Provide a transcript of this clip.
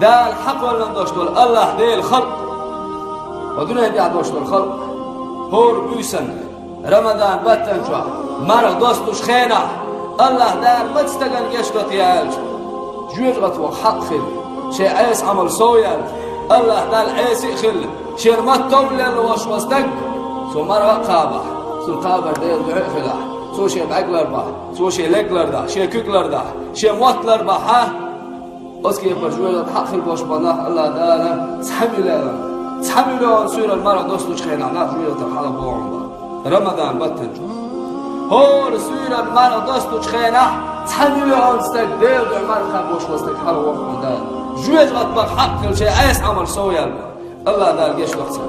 دال حق ولا دوشتول الله ديل خلق ودنيا دي دوشتول خلق هور بيسن رمضان باتن جوا مرغ دوستوش خينا الله دال متستغن گشتوت يالج جوجت وحق خل شيء عيس عمل سويل الله دال عيس خل شرمت تولل وشوستق سو مرغ قابه سو قابه ديل دعي خلا سو شيء بعقلر با سو شيء لقلر دا شيء كوكلر دا شيء موتلر با ها اسكي برجوله حق خل باش بالله الله دال تحمل سورة المرأة دوستوش خينا نافوية تحالة بوعن رمضان بطن هور سورة المرأة دوستوش خينا تحمل عنستك ديل دعمار خبوش وستك حالة وقم دال جويج غطبق حق كل شيء عيس عمل سويا الله دال جيش وقت